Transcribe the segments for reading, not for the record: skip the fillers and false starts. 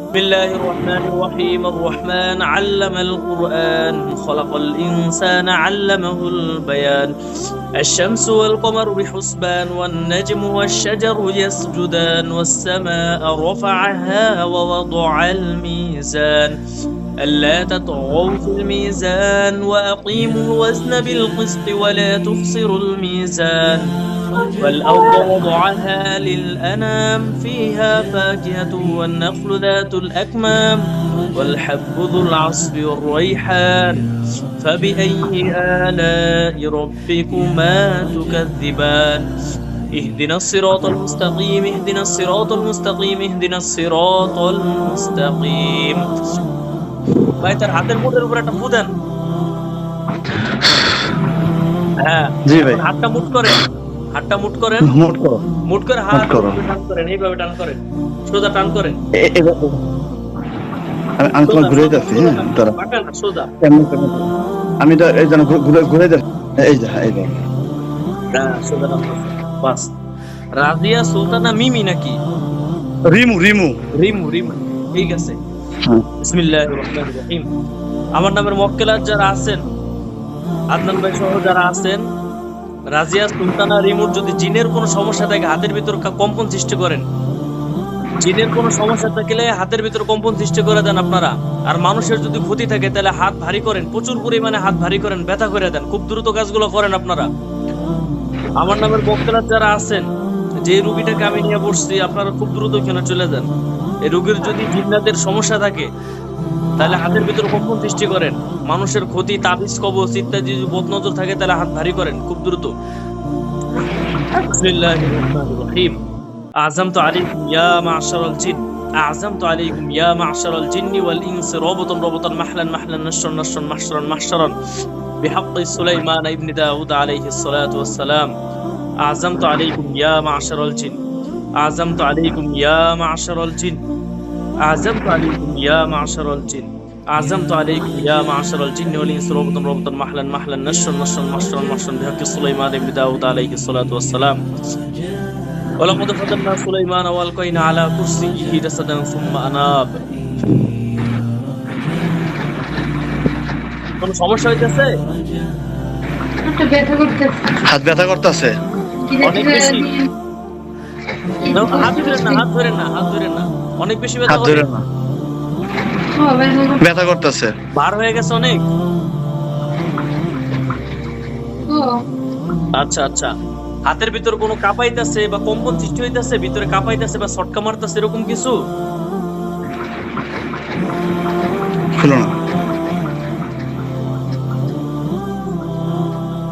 بسم الله الرحمن الرحيم الرحمن علم القرآن خلق الإنسان علمه البيان الشمس والقمر بحسبان والنجم والشجر يسجدان والسماء رفعها ووضع الميزان ألا تطغوا في الميزان وأقيموا الوزن بالقسط ولا تخسروا الميزان والأرض وضعها للأنام فيها فاكهة والنخل ذات الأكمام والحب ذو العصف والريحان فبأي آلاء ربكما تكذبان اهدنا الصراط المستقيم اهدنا الصراط المستقيم اهدنا الصراط المستقيم ভাই তার হাতের মুঠের উপর একটা ফু দেন। হ্যাঁ জি ভাই, হাতটা মুঠ করেন, হাতটা মুঠ করেন, মুঠ করে হাত টান করেন, এইভাবে টান করেন, সোজা টান করেন। আমি তোমার ঘুরে যাচ্ছি। হ্যাঁ দাঁড়া, সোজা আমি তো এই জন্য ঘুরে যাচ্ছি। এই যে এই যে সোজা টান বাস। রাজিয়া সুলতানা মিমি নাকি রিমু? রিমু রিমু রিমু ঠিক আছে। বিসমিল্লাহির রহমানির রহিম। আমার নামের মক্কেলার যারা আছেন, আদনান ভাই সহ যারা আছেন, রাজিয়া সুলতানা রিমুর যদি জিনের কোনো সমস্যা থাকে হাতের ভিতর কম্পন সৃষ্টি করেন, জিনের কোনো সমস্যা থাকলে হাতের ভিতর কম্পন সৃষ্টি করে দেন আপনারা। আর মানুষের যদি ক্ষতি থাকে তাহলে হাত ভারী করেন, প্রচুর পরিমাণে হাত ভারী করেন, ব্যথা করে দেন, খুব দ্রুত কাজগুলো করেন আপনারা। আমার নামের মক্কেলার যারা আছেন, যে রুগীটাকে আমি নিয়ে বসছি, আপনারা খুব দ্রুত এখানে চলে যান। এই রোগীর যদি জিন্নাতের সমস্যা থাকে তাহলে হাতের ভিতর কম্পন সৃষ্টি করেন, মানুষের ক্ষতি, তাবিজ, কবজ ইত্যাদি যদি বদনজর থাকে তাহলে হাত ভারী করেন খুব দ্রুত। বিসমিল্লাহির রহমানির রহিম। আযমতু আলাইকুম ইয়া মা'শারাল জিন, আযমতু আলাইকুম ইয়া মা'শারাল জিন্নি ওয়াল ইনসি রাবাতান রাবাতান মাহলান মাহলান নাশরান নাশরান মাহশরান মাহশরান বিহাক্কি সুলাইমান ইবনে দাউদ আলাইহিস সালাতু ওয়াস সালাম। আযমতু আলাইকুম ইয়া মা'শারাল জিন, আযমতু আলাইকুম ইয়া মা'শারাল জিন, আযমতু আলাইকুম ইয়া মা'শারাল জিন, আযমতু আলাইকুম ইয়া মা'শারাল জিন্নি ওয়াল ইনসি রাবাতান রাবাতান মাহলান মাহলান নাশরান নাশরান মাহশরান মাহশরান বিহাক্কি সুলাইমান ইবনে দাউদ আলাইহিস সালাতু ওয়াস সালাম। ولقد فتنا سليمان والقينا على كرسيه جسدا ثم أناب। কোন সমস্যা হইতেছে? হাত ব্যথা করতেছে অনেক বেশি। হাত ধরেন না, হাত ধরেন না, হাত ধরেন না, অনেক বেশি ব্যথা করে না, ব্যথা করতেছে, বার হয়ে গেছে অনেক। আচ্ছা আচ্ছা, হাতের ভিতর কোনো কাঁপাইতেছে বা কম্পন সৃষ্টি হইতেছে, ভিতরে কাঁপাইতেছে বা ছটকা মারতেছে এরকম কিছু?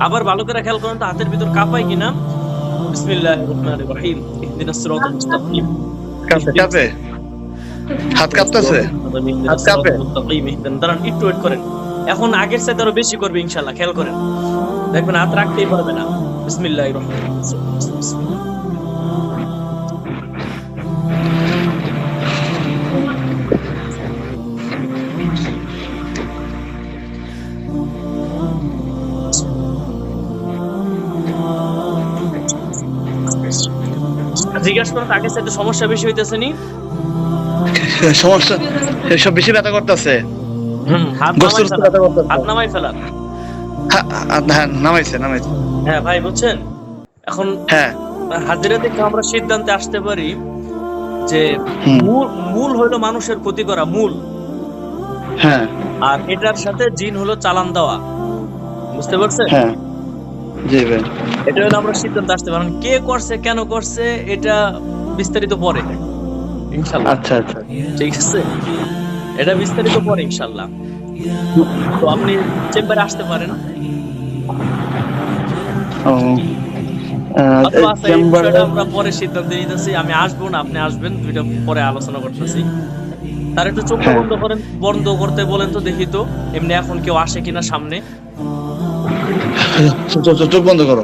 আবার ভালো করে খেয়াল করেন তো হাতের ভিতর কাঁপায় কিনা। বিসমিল্লাহির রহমানির রহিম। ইহদিনাস সিরাতাল মুস্তাকিম। কাঁপে, হাত কাঁপতেছে, হাত কাঁপে। দাঁড়ান একটু ওয়েট করেন, এখন আগের চাইতে আরো বেশি করবে ইনশাআল্লাহ, খেয়াল করেন, দেখবেন হাত রাখতেই পারবে না। বিসমিল্লাহির রহমানির রহিম। জিজ্ঞাসা করেন আগের চাইতে সমস্যা বেশি হইতেছে নি? সমস্যা সব বেশি ব্যথা করতেছে। হাত নামাই ফেলা। হ্যাঁ নামাইছে নামাইছে। হ্যাঁ ভাই বুঝছেন, এখন হ্যাঁ হাজিরা থেকে আমরা সিদ্ধান্তে আসতে পারি যে মূল হলো মানুষের ক্ষতি করা, মূল। হ্যাঁ, আর এটার সাথে জিন হলো চালান দেওয়া, বুঝতে পারছেন? হ্যাঁ জি ভাই, এটা হলো আমরা সিদ্ধান্ত আসতে পারি। কে করছে, কেন করছে, এটা বিস্তারিত পরে ইনশাআল্লাহ। আচ্ছা আচ্ছা ঠিক আছে, এটা বিস্তারিত পরে ইনশাআল্লাহ। তো আপনি চেম্বারে আসতে পারেন। আমরা পরে সিদ্ধান্ত নিতেছি, আমি আসবো না আপনি আসবেন, দুইটা পরে আলোচনা করতেছি। তার একটু চোখ বন্ধ করেন, বন্ধ করতে বলেন তো দেখি তো, এমনি এখন কেউ আসে কিনা সামনে। চোখ বন্ধ করো।